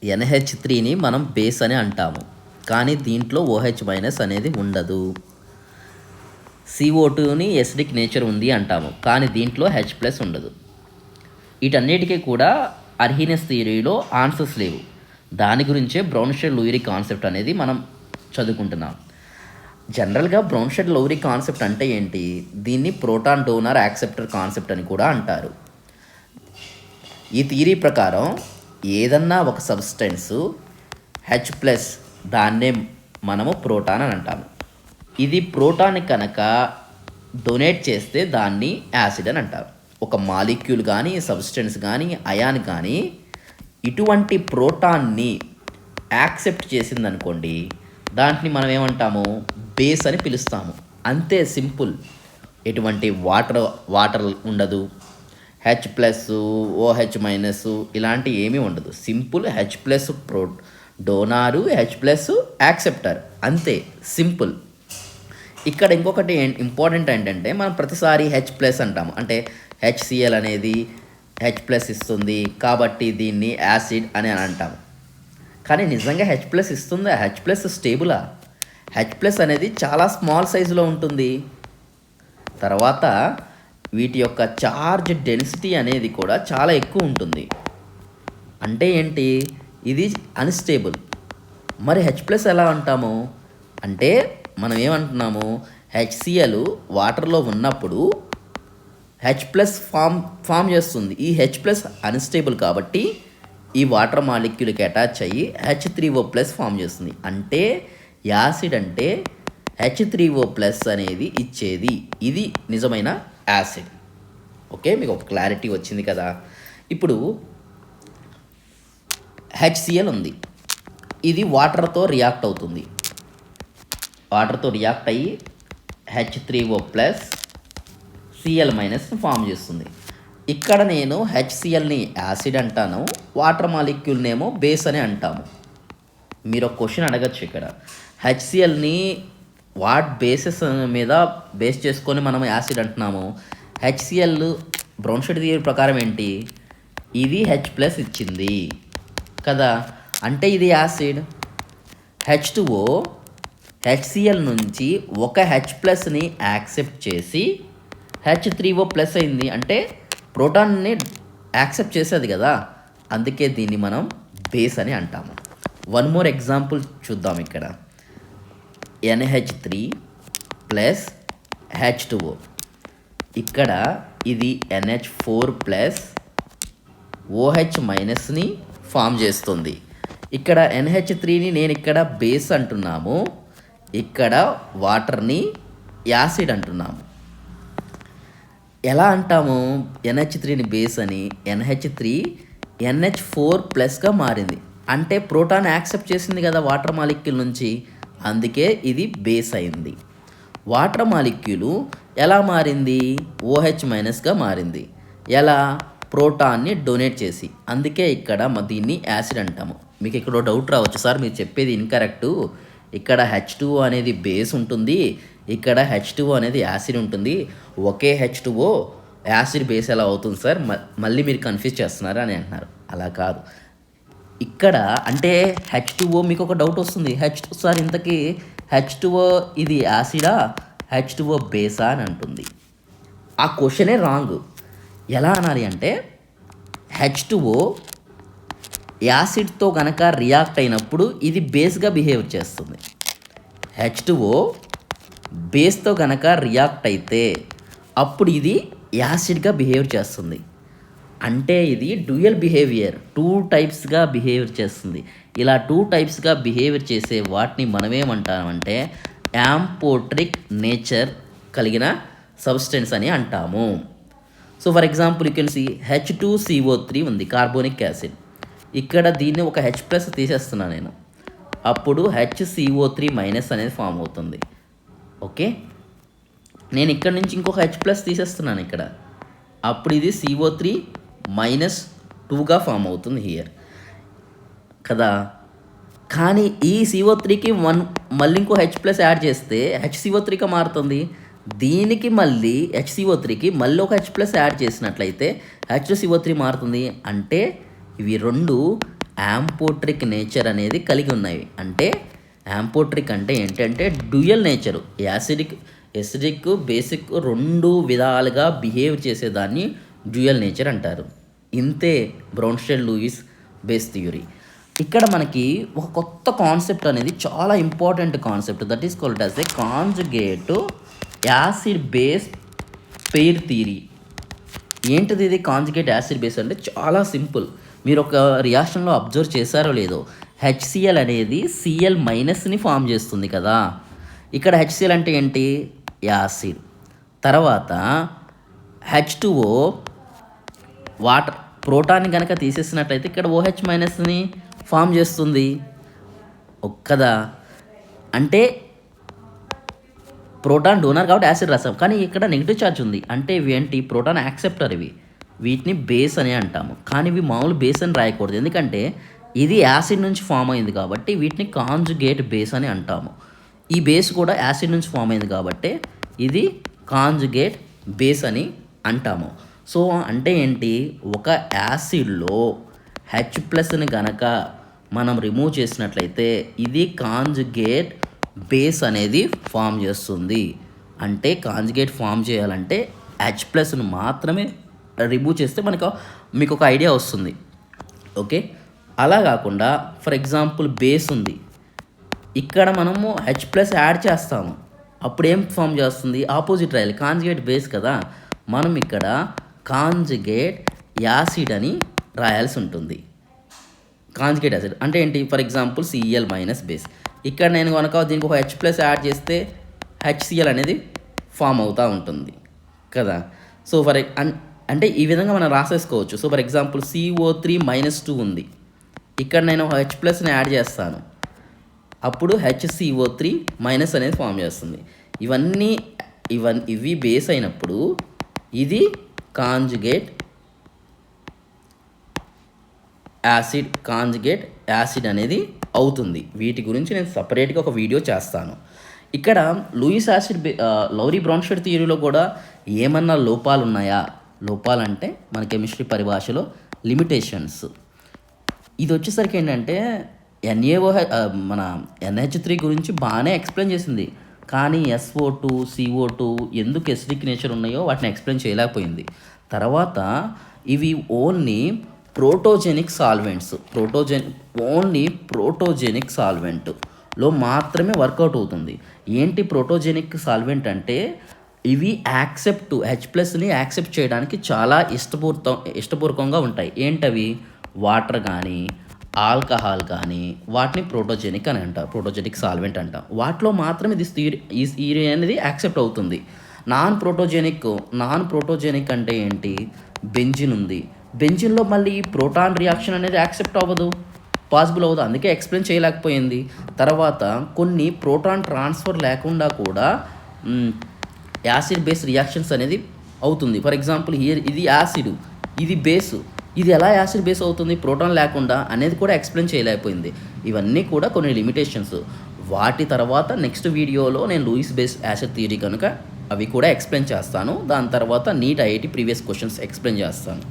NH3ని మనం బేస్ అని అంటాము, కానీ దీంట్లో OH మైనస్ అనేది ఉండదు. CO2ని ఎసిడిక్ నేచర్ ఉంది అంటాము, కానీ దీంట్లో H+ ఉండదు. వీటన్నిటికీ కూడా అర్హీనియస్ థియరీలో ఆన్సర్స్ లేవు. దాని గురించే బ్రౌన్షెడ్-లూయిరీ కాన్సెప్ట్ అనేది మనం చదువుకుంటున్నాం. జనరల్గా బ్రౌన్షెడ్-లూయిరీ కాన్సెప్ట్ అంటే ఏంటి? దీన్ని ప్రోటాన్ డోనర్ యాక్సెప్టర్ కాన్సెప్ట్ అని కూడా అంటారు. ఈ థియరీ ప్రకారం ఏదన్నా ఒక సబ్స్టెన్సు H+ దాన్నే మనము ప్రోటాన్ అని అంటాము. ఇది ప్రోటాన్ కనుక డొనేట్ చేస్తే దాన్ని యాసిడ్ అని అంటారు. ఒక మాలిక్యూల్ కానీ, సబ్స్టెన్స్ కానీ, అయాన్ కానీ ఇటువంటి ప్రోటాన్ని యాక్సెప్ట్ చేసిందనుకోండి, దాంట్ని మనం ఏమంటాము? బేస్ అని పిలుస్తాము. అంతే, సింపుల్. ఎటువంటి వాటర్ ఉండదు, H+ OH- ఇలాంటి ఏమీ ఉండదు. సింపుల్ H+ డోనారు, H+ యాక్సెప్టర్, అంతే, సింపుల్. ఇక్కడ ఇంకొకటి ఇంపార్టెంట్ ఏంటంటే, మనం ప్రతిసారి H+ అంటాము. అంటే HCl అనేది H+ ఇస్తుంది కాబట్టి దీన్ని యాసిడ్ అని అంటాము. కానీ నిజంగా H+ ఇస్తుందా? H+ స్టేబులా? H+ అనేది చాలా స్మాల్ సైజులో ఉంటుంది. తర్వాత వీటి యొక్క చార్జ్ డెన్సిటీ అనేది కూడా చాలా ఎక్కువ ఉంటుంది. అంటే ఏంటి? ఇది అన్స్టేబుల్. మరి H+ ఎలా అంటాము అంటే, మనం ఏమంటున్నాము? HCl వాటర్లో ఉన్నప్పుడు H+ ఫామ్ చేస్తుంది. ఈ H+ అన్స్టేబుల్ కాబట్టి ఈ వాటర్ మాలిక్యూల్కి అటాచ్ అయ్యి H3O+ ఫామ్ చేస్తుంది. అంటే యాసిడ్ అంటే H3O+ అనేది ఇచ్చేది. ఇది నిజమైన యాసిడ్. ఓకే, మీకు ఒక క్లారిటీ వచ్చింది కదా? ఇప్పుడు HCl ఉంది. ఇది వాటర్తో రియాక్ట్ అవుతుంది. వాటర్తో రియాక్ట్ అయ్యి H3O+ Cl- ఫామ్ చేస్తుంది. ఇక్కడ నేను HClని యాసిడ్ అంటాను, వాటర్ మాలిక్యూల్నేమో బేస్ అని అంటాము. మీరు ఒక క్వశ్చన్ అడగచ్చు ఇక్కడ, HClని వాట్ బేసెస్ మీద బేస్ చేసుకొని మనం యాసిడ్ అంటున్నాము? HCl బ్రౌన్షెడ్ థియరీ ప్రకారం ఏంటి? ఇది H+ ఇచ్చింది కదా, అంటే ఇది యాసిడ్. H2O HCl నుంచి ఒక H+ని యాక్సెప్ట్ చేసి H3O+ అయింది. అంటే ప్రోటాన్ని యాక్సెప్ట్ చేసేది కదా, అందుకే దీన్ని మనం బేస్ అని అంటాము. వన్ మోర్ ఎగ్జాంపుల్ చూద్దాం. ఇక్కడ NH3 + H2O. ఇక్కడ ఇది NH4 + OH- ఫామ్ చేస్తుంది. ఇక్కడ NH3ని నేను ఇక్కడ బేస్ అంటున్నాము, ఇక్కడ వాటర్ని యాసిడ్ అంటున్నాము. ఎలా అంటాము NH3ని బేస్ అని? NH3 NH4+గా మారింది. అంటే ప్రోటాన్ యాక్సెప్ట్ చేసింది కదా వాటర్ మాలిక్యూల్ నుంచి, అందుకే ఇది బేస్ అయింది. వాటర్ మాలిక్యూలు ఎలా మారింది? OH- మారింది. ఎలా? ప్రోటాన్ని డొనేట్ చేసి. అందుకే ఇక్కడ దీన్ని యాసిడ్ అంటాము. మీకు ఇక్కడ డౌట్ రావచ్చు, సార్ మీరు చెప్పేది ఇన్కరెక్టు, ఇక్కడ H2O అనేది బేస్ ఉంటుంది, ఇక్కడ H2O అనేది యాసిడ్ ఉంటుంది. ఒకే H2O యాసిడ్ బేస్ ఎలా అవుతుంది సార్? మళ్ళీ మీరు కన్ఫ్యూజ్ చేస్తున్నారు అని అంటున్నారు. అలా కాదు. ఇక్కడ అంటే H2O, మీకు ఒక డౌట్ వస్తుంది, సార్ ఇంతకీ H2O ఇది యాసిడా, H2O బేసా అని అంటుంది. ఆ క్వశ్చనే రాంగ్. ఎలా అనాలి అంటే, H2O యాసిడ్తో కనుక రియాక్ట్ అయినప్పుడు ఇది బేస్గా బిహేవ్ చేస్తుంది. H2O బేస్తో కనుక రియాక్ట్ అయితే అప్పుడు ఇది యాసిడ్గా బిహేవ్ చేస్తుంది. అంటే ఇది డ్యూయల్ బిహేవియర్, 2 టైప్స్గా బిహేవియర్ చేస్తుంది. ఇలా 2 టైప్స్గా బిహేవియర్ చేసే వాటిని మనమేమంటామంటే యాంపోట్రిక్ నేచర్ కలిగిన సబ్స్టెన్స్ అని అంటాము. So for example you can see H2CO3 ఉంది, కార్బోనిక్ యాసిడ్. ఇక్కడ దీన్ని ఒక H+ తీసేస్తున్నాను నేను, అప్పుడు HCO3- అనేది ఫామ్ అవుతుంది. ఓకే, నేను ఇక్కడ నుంచి ఇంకొక H+ తీసేస్తున్నాను ఇక్కడ, అప్పుడు ఇది CO3-2గా ఫామ్ అవుతుంది హియర్ కదా. కానీ ఈ CO3కి మళ్ళీ ఇంకో H+ యాడ్ చేస్తే HCO3గా మారుతుంది. దీనికి మళ్ళీ HCO3కి మళ్ళీ ఒక H+ యాడ్ చేసినట్లయితే H2CO3 మారుతుంది. అంటే ఇవి రెండు యాంపోట్రిక్ నేచర్ అనేది కలిగి ఉన్నాయి. అంటే యాంపోట్రిక్ అంటే ఏంటంటే డ్యూయల్ నేచరు, ఎసిడిక్ బేసిక్ 2 విధాలుగా బిహేవ్ చేసేదాన్ని డ్యూయల్ నేచర్ అంటారు. ఇంతే బ్రౌన్స్టెడ్ లూయిస్ బేస్ థియరీ. ఇక్కడ మనకి ఒక కొత్త కాన్సెప్ట్ అనేది చాలా important concept, that is called as a conjugate acid base pair theory. ఏంటిది ఇది కాంజుగేట్ యాసిడ్ బేస్ అంటే? చాలా సింపుల్. మీరు ఒక రియాక్షన్లో అబ్జర్వ్ చేశారో లేదో, హెచ్సిఎల్ అనేది సిఎల్ మైనస్ని ఫామ్ చేస్తుంది కదా. ఇక్కడ హెచ్సిఎల్ అంటే ఏంటి? యాసిడ్. తర్వాత H2O వాటర్, ప్రోటాన్ని కనుక తీసేసినట్లయితే ఇక్కడ OH మైనస్ని ఫామ్ చేస్తుంది ఒక్కదా. అంటే ప్రోటాన్ డోనర్ కాబట్టి యాసిడ్ రాసాం, కానీ ఇక్కడ నెగిటివ్ ఛార్జ్ ఉంది. అంటే ఇవి ఏంటి? Proton acceptor. వీటిని బేస్ అని అంటాము. కానీ ఇవి మామూలు బేస్ అని రాయకూడదు, ఎందుకంటే ఇది యాసిడ్ నుంచి ఫామ్ అయింది కాబట్టి వీటిని కాంజుగేట్ బేస్ అని అంటాము. ఈ బేస్ కూడా యాసిడ్ నుంచి ఫామ్ అయింది కాబట్టి ఇది కాంజుగేట్ బేస్ అని అంటాము. సో అంటే ఏంటి? ఒక యాసిడ్లో H+ని గనక మనం రిమూవ్ చేసినట్లయితే ఇది కాంజుగేట్ బేస్ అనేది ఫామ్ చేస్తుంది. అంటే కాంజుగేట్ ఫామ్ చేయాలంటే H+ను మాత్రమే రిమూవ్ చేస్తే మీకు ఒక ఐడియా వస్తుంది. ఓకే, అలా కాకుండా ఫర్ ఎగ్జాంపుల్ బేస్ ఉంది, ఇక్కడ మనము H+ యాడ్ చేస్తాము, అప్పుడు ఏం ఫామ్ చేస్తుంది? ఆపోజిట్ రాయాలి, కాంజుగేట్ బేస్ కదా. మనం ఇక్కడ కాంజుగేట్ యాసిడ్ అని రాయాల్సి ఉంటుంది. కాంజుగేట్ యాసిడ్ అంటే ఏంటి? For example Cl minus base. ఇక్కడ నేను కనుక దీనికి ఒక H+ యాడ్ చేస్తే HCl అనేది ఫామ్ అవుతూ ఉంటుంది కదా. సో అంటే ఈ విధంగా మనం రాసేసుకోవచ్చు. సో ఫర్ ఎగ్జాంపుల్ CO3-2 ఉంది, ఇక్కడ నేను H+ని యాడ్ చేస్తాను, అప్పుడు HCO3- అనేది ఫామ్ చేస్తుంది. ఇవి బేస్ అయినప్పుడు ఇది కాంజుగేట్ యాసిడ్ అనేది అవుతుంది. వీటి గురించి నేను సపరేట్గా ఒక వీడియో చేస్తాను. ఇక్కడ లౌరీ బ్రౌన్స్టెడ్ థియరీలో కూడా ఏమన్నా లోపాలు ఉన్నాయా? లోపాలంటే మన కెమిస్ట్రీ పరిభాషలో లిమిటేషన్స్. ఇది వచ్చేసరికి ఏంటంటే మన NH3 గురించి బాగానే ఎక్స్ప్లెయిన్ చేసింది, కానీ SO2 CO2 ఎందుకు ఎసిడిక్ నేచర్ ఉన్నాయో వాటిని ఎక్స్ప్లెయిన్ చేయలేకపోయింది. తర్వాత ఇవి ఓన్లీ ప్రోటోజెనిక్ సాల్వెంట్లో మాత్రమే వర్కౌట్ అవుతుంది. ఏంటి ప్రోటోజెనిక్ సాల్వెంట్ అంటే? ఇవి H+ని యాక్సెప్ట్ చేయడానికి చాలా ఇష్టపూర్వకంగా ఉంటాయి. ఏంటవి? వాటర్ కానీ ఆల్కహాల్ కానీ వాటిని ప్రోటోజెనిక్ అని అంటారు, ప్రోటోజెనిక్ సాల్వెంట్ అంటాం. వాటిలో మాత్రమే ఈ అనేది యాక్సెప్ట్ అవుతుంది. నాన్ ప్రోటోజెనిక్ అంటే ఏంటి? బెంజిన్ ఉంది, బెంజిన్లో మళ్ళీ ప్రోటాన్ రియాక్షన్ అనేది యాక్సెప్ట్ అవ్వదు, పాసిబుల్ అవ్వదు, అందుకే ఎక్స్ప్లెయిన్ చేయలేకపోయింది. తర్వాత కొన్ని ప్రోటాన్ ట్రాన్స్ఫర్ లేకుండా కూడా యాసిడ్ బేస్ రియాక్షన్స్ అనేది అవుతుంది. ఫర్ ఎగ్జాంపుల్ ఇది యాసిడ్, ఇది బేసు, ఇది ఎలా యాసిడ్ బేస్ అవుతుంది ప్రోటాన్ లేకుండా అనేది కూడా ఎక్స్ప్లెయిన్ చేయలేకపోయింది. ఇవన్నీ కూడా కొన్ని లిమిటేషన్స్. వాటి తర్వాత నెక్స్ట్ వీడియోలో నేను లూయిస్ బేస్ యాసిడ్ థియరీ కనుక అవి కూడా ఎక్స్ప్లెయిన్ చేస్తాను. దాని తర్వాత NEET IIT previous questions explain చేస్తాను.